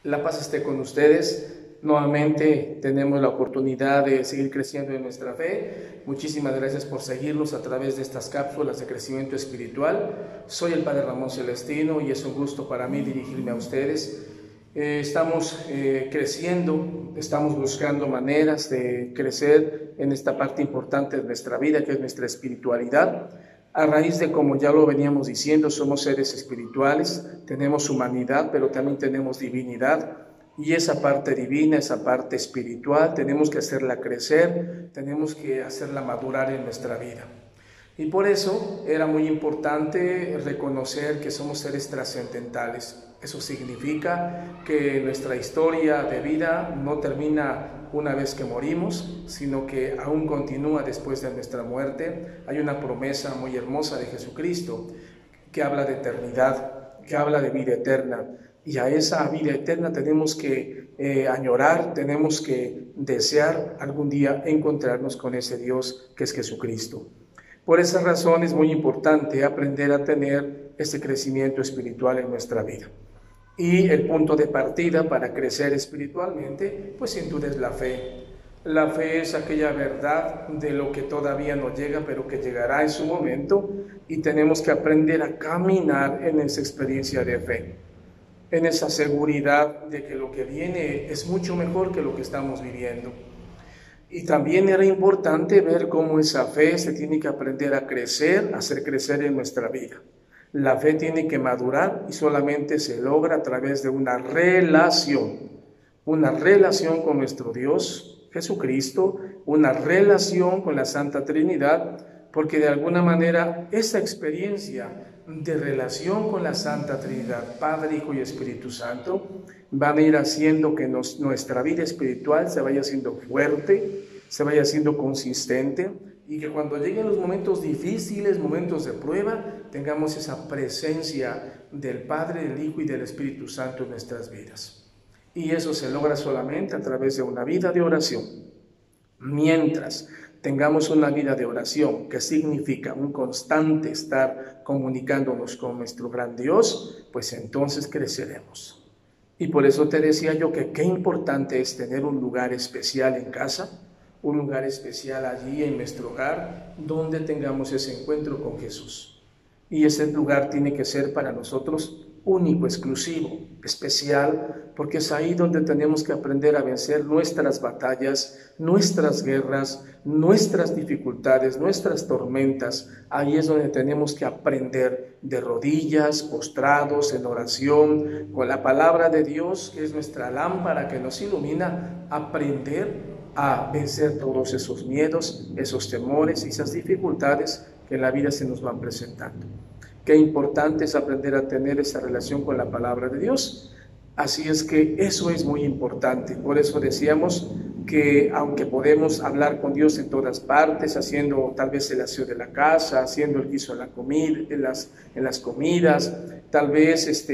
La paz esté con ustedes. Nuevamente tenemos la oportunidad de seguir creciendo en nuestra fe. Muchísimas gracias por seguirnos a través de estas cápsulas de crecimiento espiritual. Soy el Padre Ramón Celestino y es un gusto para mí dirigirme a ustedes. Estamos creciendo, estamos buscando maneras de crecer en esta parte importante de nuestra vida, que es nuestra espiritualidad. A raíz de, como ya lo veníamos diciendo, somos seres espirituales, tenemos humanidad, pero también tenemos divinidad. Y esa parte divina, esa parte espiritual, tenemos que hacerla crecer, tenemos que hacerla madurar en nuestra vida. Y por eso era muy importante reconocer que somos seres trascendentales. Eso significa que nuestra historia de vida no termina una vez que morimos, sino que aún continúa después de nuestra muerte. Hay una promesa muy hermosa de Jesucristo que habla de eternidad, que habla de vida eterna. Y a esa vida eterna tenemos que añorar, tenemos que desear algún día encontrarnos con ese Dios que es Jesucristo. Por esa razón es muy importante aprender a tener ese crecimiento espiritual en nuestra vida. Y el punto de partida para crecer espiritualmente, pues sin duda es la fe. La fe es aquella verdad de lo que todavía no llega, pero que llegará en su momento, y tenemos que aprender a caminar en esa experiencia de fe, en esa seguridad de que lo que viene es mucho mejor que lo que estamos viviendo. Y también era importante ver cómo esa fe se tiene que aprender a crecer, a hacer crecer en nuestra vida. La fe tiene que madurar y solamente se logra a través de una relación con nuestro Dios, Jesucristo, una relación con la Santa Trinidad, porque de alguna manera esa experiencia de relación con la Santa Trinidad, Padre, Hijo y Espíritu Santo, van a ir haciendo que nuestra vida espiritual se vaya haciendo fuerte, se vaya haciendo consistente, y que cuando lleguen los momentos difíciles, momentos de prueba, tengamos esa presencia del Padre, del Hijo y del Espíritu Santo en nuestras vidas. Y eso se logra solamente a través de una vida de oración. Mientras tengamos una vida de oración, que significa un constante estar comunicándonos con nuestro gran Dios, pues entonces creceremos. Y por eso te decía yo que qué importante es tener un lugar especial en casa, un lugar especial allí en nuestro hogar, donde tengamos ese encuentro con Jesús. Y ese lugar tiene que ser para nosotros único, exclusivo, especial, porque es ahí donde tenemos que aprender a vencer nuestras batallas, nuestras guerras, nuestras dificultades, nuestras tormentas. Ahí es donde tenemos que aprender de rodillas, postrados, en oración, con la palabra de Dios, que es nuestra lámpara que nos ilumina, aprender a vencer todos esos miedos, esos temores y esas dificultades que en la vida se nos van presentando. Qué importante es aprender a tener esa relación con la palabra de Dios. Así es que eso es muy importante. Por eso decíamos que aunque podemos hablar con Dios en todas partes, haciendo tal vez el aseo de la casa, haciendo el guiso en la comida, en las comidas, tal vez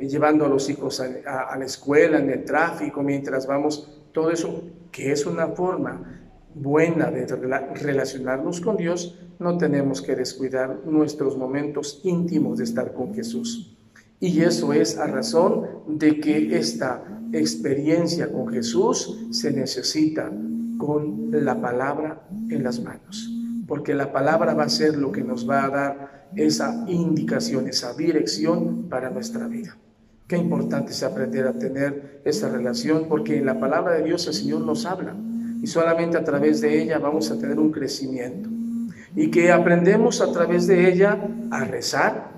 llevando a los hijos a la escuela, en el tráfico, mientras vamos, todo eso que es una forma buena de relacionarnos con Dios, no tenemos que descuidar nuestros momentos íntimos de estar con Jesús. Y eso es a razón de que esta experiencia con Jesús se necesita con la palabra en las manos, porque la palabra va a ser lo que nos va a dar esa indicación, esa dirección para nuestra vida. Qué importante es aprender a tener esa relación, porque en la palabra de Dios el Señor nos habla y solamente a través de ella vamos a tener un crecimiento, y que aprendemos a través de ella a rezar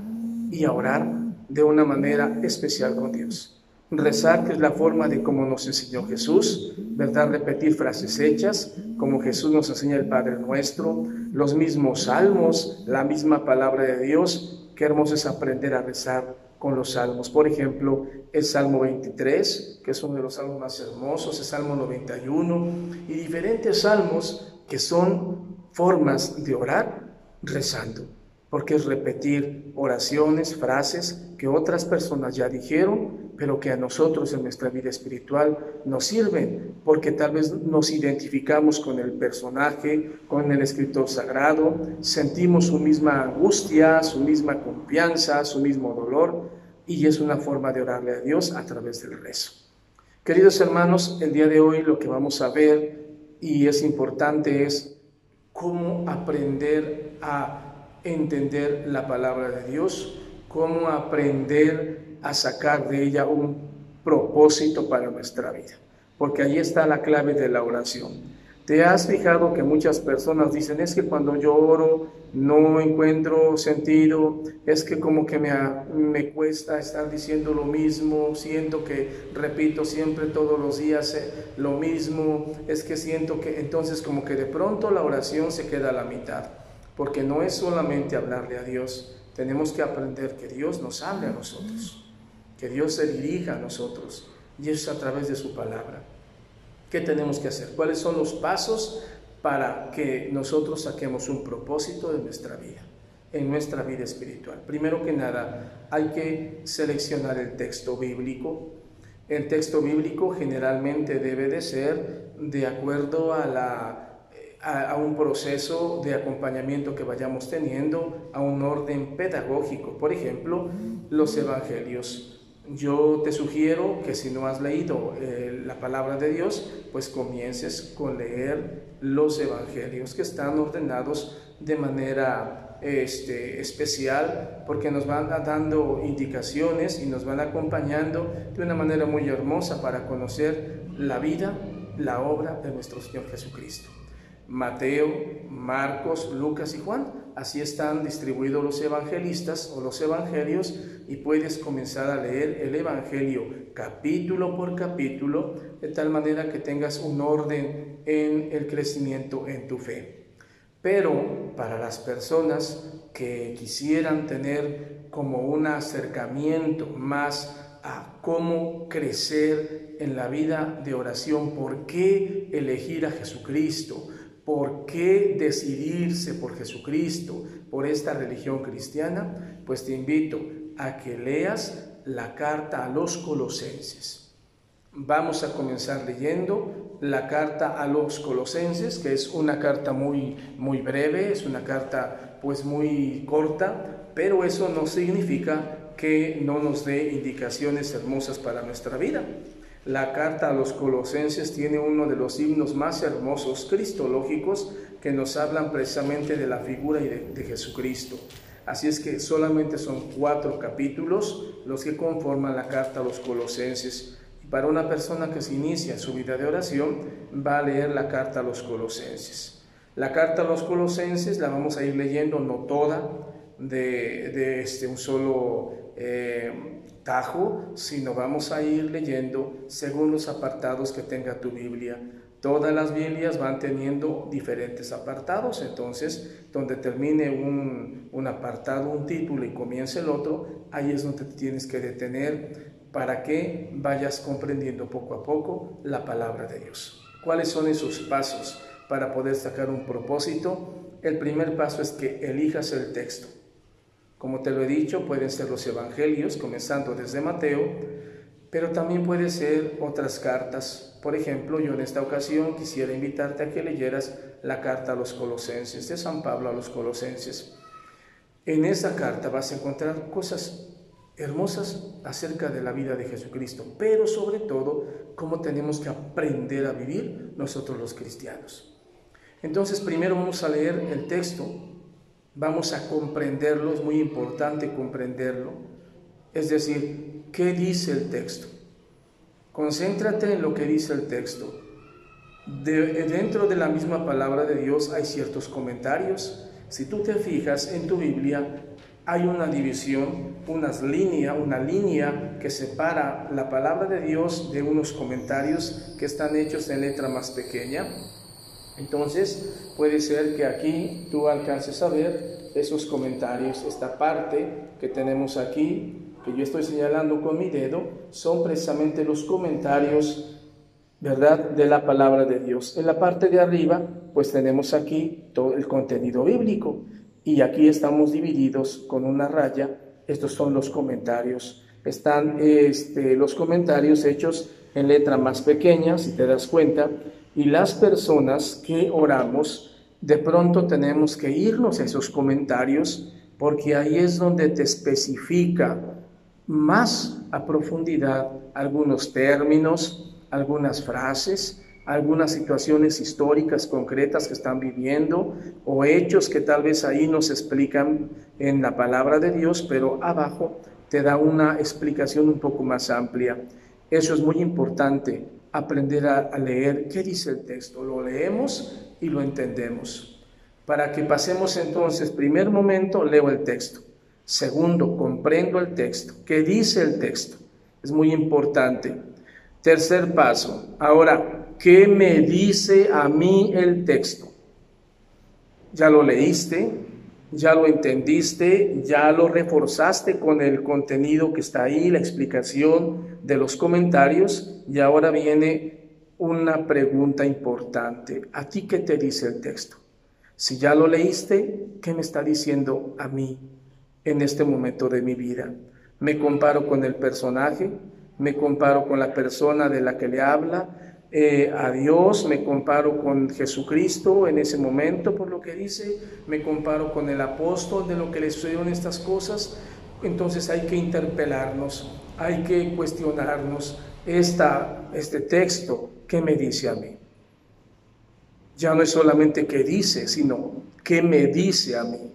y a orar de una manera especial con Dios. Rezar, que es la forma de cómo nos enseñó Jesús, ¿verdad? Repetir frases hechas, como Jesús nos enseña el Padre Nuestro, los mismos salmos, la misma palabra de Dios. Qué hermoso es aprender a rezar con los salmos. Por ejemplo, el Salmo 23, que es uno de los salmos más hermosos, el Salmo 91, y diferentes salmos que son formas de orar rezando, porque es repetir oraciones, frases que otras personas ya dijeron, pero que a nosotros en nuestra vida espiritual nos sirven, porque tal vez nos identificamos con el personaje, con el escritor sagrado, sentimos su misma angustia, su misma confianza, su mismo dolor, y es una forma de orarle a Dios a través del rezo. Queridos hermanos, el día de hoy lo que vamos a ver, y es importante, es cómo aprender a entender la palabra de Dios, cómo aprender a sacar de ella un propósito para nuestra vida, porque ahí está la clave de la oración. ¿Te has fijado que muchas personas dicen, es que cuando yo oro no encuentro sentido, es que como que me cuesta estar diciendo lo mismo, siento que repito siempre todos los días lo mismo, es que siento que entonces como que de pronto la oración se queda a la mitad, porque no es solamente hablarle a Dios, tenemos que aprender que Dios nos hable a nosotros, que Dios se dirija a nosotros, y es a través de su palabra. ¿Qué tenemos que hacer? ¿Cuáles son los pasos para que nosotros saquemos un propósito de nuestra vida, en nuestra vida espiritual? Primero que nada, hay que seleccionar el texto bíblico. El texto bíblico generalmente debe de ser de acuerdo a un proceso de acompañamiento que vayamos teniendo, a un orden pedagógico. Por ejemplo, los evangelios. Yo te sugiero que si no has leído la palabra de Dios, pues comiences con leer los evangelios que están ordenados de manera especial, porque nos van dando indicaciones y nos van acompañando de una manera muy hermosa para conocer la vida, la obra de nuestro Señor Jesucristo. Mateo, Marcos, Lucas y Juan, así están distribuidos los evangelistas o los evangelios, y puedes comenzar a leer el evangelio capítulo por capítulo, de tal manera que tengas un orden en el crecimiento en tu fe. Pero para las personas que quisieran tener como un acercamiento más a cómo crecer en la vida de oración, ¿por qué elegir a Jesucristo? ¿Por qué decidirse por Jesucristo, por esta religión cristiana? Pues te invito a que leas la carta a los Colosenses. Vamos a comenzar leyendo la carta a los Colosenses, que es una carta muy breve, es una carta pues muy corta, pero eso no significa que no nos dé indicaciones hermosas para nuestra vida. La carta a los Colosenses tiene uno de los himnos más hermosos cristológicos que nos hablan precisamente de la figura de Jesucristo. Así es que solamente son 4 capítulos los que conforman la carta a los Colosenses. Y para una persona que se inicia en su vida de oración, va a leer la carta a los Colosenses. La carta a los Colosenses la vamos a ir leyendo, no toda, de un solo tajo, sino vamos a ir leyendo según los apartados que tenga tu Biblia. Todas las Biblias van teniendo diferentes apartados, entonces donde termine un apartado, un título y comience el otro, ahí es donde te tienes que detener para que vayas comprendiendo poco a poco la palabra de Dios. ¿Cuáles son esos pasos para poder sacar un propósito? El primer paso es que elijas el texto. Como te lo he dicho, pueden ser los evangelios, comenzando desde Mateo, pero también pueden ser otras cartas. Por ejemplo, yo en esta ocasión quisiera invitarte a que leyeras la carta a los Colosenses, de San Pablo a los Colosenses. En esa carta vas a encontrar cosas hermosas acerca de la vida de Jesucristo, pero sobre todo, cómo tenemos que aprender a vivir nosotros los cristianos. Entonces, primero vamos a leer el texto. Vamos a comprenderlo, es muy importante comprenderlo, es decir, ¿qué dice el texto? Concéntrate en lo que dice el texto. Dentro de la misma palabra de Dios hay ciertos comentarios. Si tú te fijas en tu Biblia, hay una división, una línea que separa la palabra de Dios de unos comentarios que están hechos en letra más pequeña. Entonces, puede ser que aquí tú alcances a ver esos comentarios. Esta parte que tenemos aquí, que yo estoy señalando con mi dedo, son precisamente los comentarios, ¿verdad?, de la palabra de Dios. En la parte de arriba, pues tenemos aquí todo el contenido bíblico. Y aquí estamos divididos con una raya. Estos son los comentarios. Están los comentarios hechos en letra más pequeña, si te das cuenta. Y las personas que oramos, de pronto tenemos que irnos a esos comentarios, porque ahí es donde te especifica más a profundidad algunos términos, algunas frases, algunas situaciones históricas concretas que están viviendo o hechos que tal vez ahí nos explican en la palabra de Dios, pero abajo te da una explicación un poco más amplia. Eso es muy importante, aprender a leer qué dice el texto. Lo leemos y lo entendemos. Para que pasemos entonces, primer momento, leo el texto. Segundo, comprendo el texto. ¿Qué dice el texto? Es muy importante. Tercer paso, ahora, ¿qué me dice a mí el texto? Ya lo leíste, ya lo entendiste, ya lo reforzaste con el contenido que está ahí, la explicación de los comentarios, y ahora viene una pregunta importante. ¿A ti qué te dice el texto? Si ya lo leíste, ¿qué me está diciendo a mí en este momento de mi vida? ¿Me comparo con el personaje? ¿Me comparo con la persona de la que le habla? A Dios, me comparo con Jesucristo en ese momento por lo que dice, me comparo con el apóstol de lo que le sucedieron estas cosas. Entonces hay que interpelarnos, hay que cuestionarnos este texto, ¿qué me dice a mí? Ya no es solamente qué dice, sino qué me dice a mí,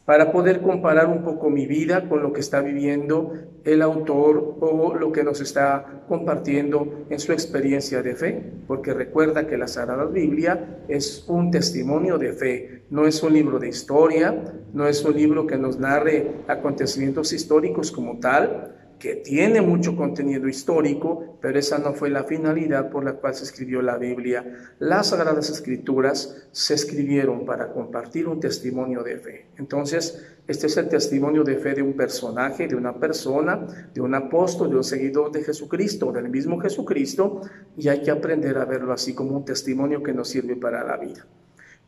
para poder comparar un poco mi vida con lo que está viviendo el autor o lo que nos está compartiendo en su experiencia de fe, porque recuerda que la Sagrada Biblia es un testimonio de fe, no es un libro de historia, no es un libro que nos narre acontecimientos históricos como tal, que tiene mucho contenido histórico, pero esa no fue la finalidad por la cual se escribió la Biblia. Las Sagradas Escrituras se escribieron para compartir un testimonio de fe. Entonces, este es el testimonio de fe de un personaje, de una persona, de un apóstol, de un seguidor de Jesucristo, del mismo Jesucristo, y hay que aprender a verlo así como un testimonio que nos sirve para la vida.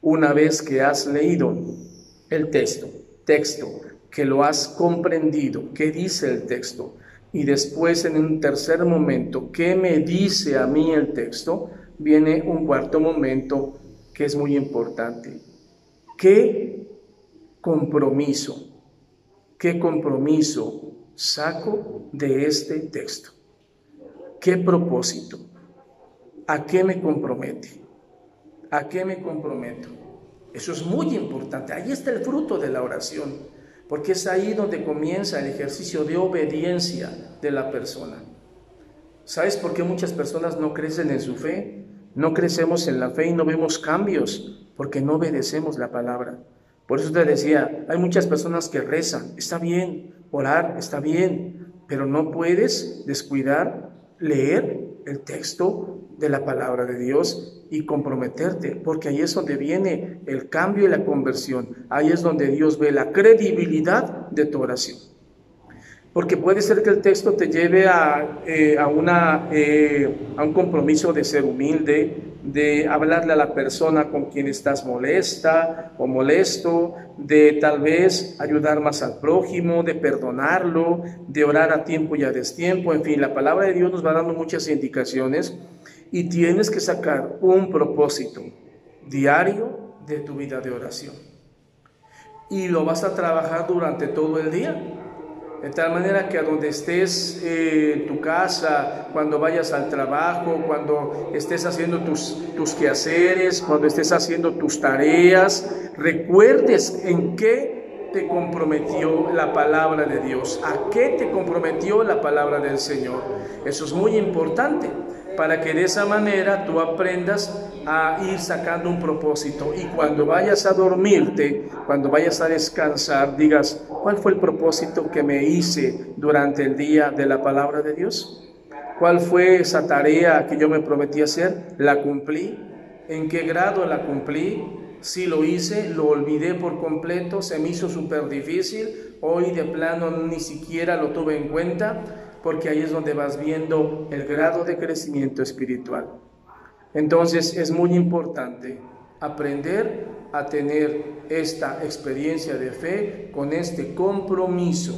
Una vez que has leído el texto, que lo has comprendido, qué dice el texto, y después en un tercer momento, ¿qué me dice a mí el texto? Viene un cuarto momento que es muy importante. ¿Qué compromiso saco de este texto? ¿Qué propósito? ¿A qué me compromete? ¿A qué me comprometo? Eso es muy importante. Ahí está el fruto de la oración, porque es ahí donde comienza el ejercicio de obediencia de la persona. ¿Sabes por qué muchas personas no crecen en su fe? No crecemos en la fe y no vemos cambios, porque no obedecemos la palabra. Por eso te decía, hay muchas personas que rezan, está bien, orar está bien, pero no puedes descuidar leer el texto de la palabra de Dios y comprometerte, porque ahí es donde viene el cambio y la conversión. Ahí es donde Dios ve la credibilidad de tu oración. Porque puede ser que el texto te lleve a un compromiso de ser humilde, de hablarle a la persona con quien estás molesta o molesto, de tal vez ayudar más al prójimo, de perdonarlo, de orar a tiempo y a destiempo. En fin, la palabra de Dios nos va dando muchas indicaciones y tienes que sacar un propósito diario de tu vida de oración. Y lo vas a trabajar durante todo el día. De tal manera que a donde estés, en tu casa, cuando vayas al trabajo, cuando estés haciendo tus quehaceres, cuando estés haciendo tus tareas, recuerdes en qué te comprometió la palabra de Dios, a qué te comprometió la palabra del Señor. Eso es muy importante, para que de esa manera tú aprendas a ir sacando un propósito y cuando vayas a dormirte, cuando vayas a descansar, digas, ¿cuál fue el propósito que me hice durante el día de la palabra de Dios? ¿Cuál fue esa tarea que yo me prometí hacer? ¿La cumplí? ¿En qué grado la cumplí? Si lo hice, lo olvidé por completo, se me hizo súper difícil, hoy de plano ni siquiera lo tuve en cuenta, porque ahí es donde vas viendo el grado de crecimiento espiritual. Entonces es muy importante aprender a tener esta experiencia de fe con este compromiso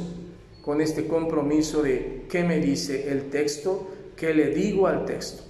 de qué me dice el texto, qué le digo al texto.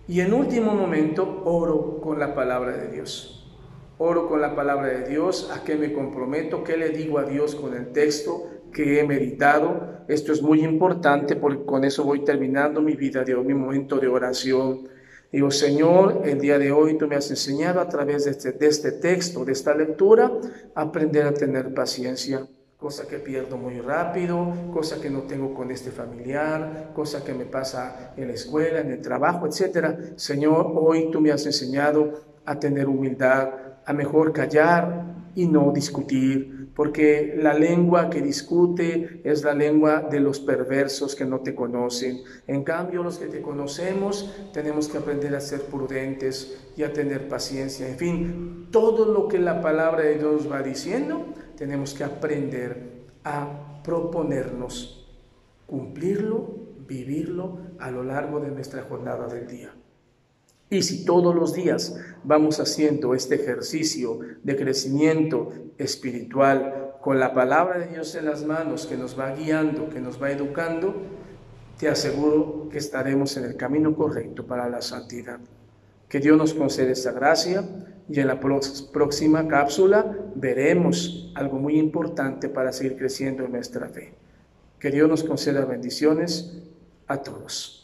Y en último momento oro con la palabra de Dios. Oro con la palabra de Dios, a qué me comprometo, qué le digo a Dios con el texto que he meditado, Esto es muy importante porque con eso voy terminando mi vida de hoy, mi momento de oración. Digo, Señor, el día de hoy tú me has enseñado a través de este texto, de esta lectura, aprender a tener paciencia, cosa que pierdo muy rápido, cosa que no tengo con este familiar, cosa que me pasa en la escuela, en el trabajo, etc. Señor, hoy tú me has enseñado a tener humildad, a mejor callar y no discutir, porque la lengua que discute es la lengua de los perversos que no te conocen. En cambio, los que te conocemos tenemos que aprender a ser prudentes y a tener paciencia. En fin, todo lo que la palabra de Dios va diciendo, tenemos que aprender a proponernos, cumplirlo, vivirlo a lo largo de nuestra jornada del día. Y si todos los días vamos haciendo este ejercicio de crecimiento espiritual con la palabra de Dios en las manos, que nos va guiando, que nos va educando, te aseguro que estaremos en el camino correcto para la santidad. Que Dios nos conceda esta gracia y en la próxima cápsula veremos algo muy importante para seguir creciendo en nuestra fe. Que Dios nos conceda bendiciones a todos.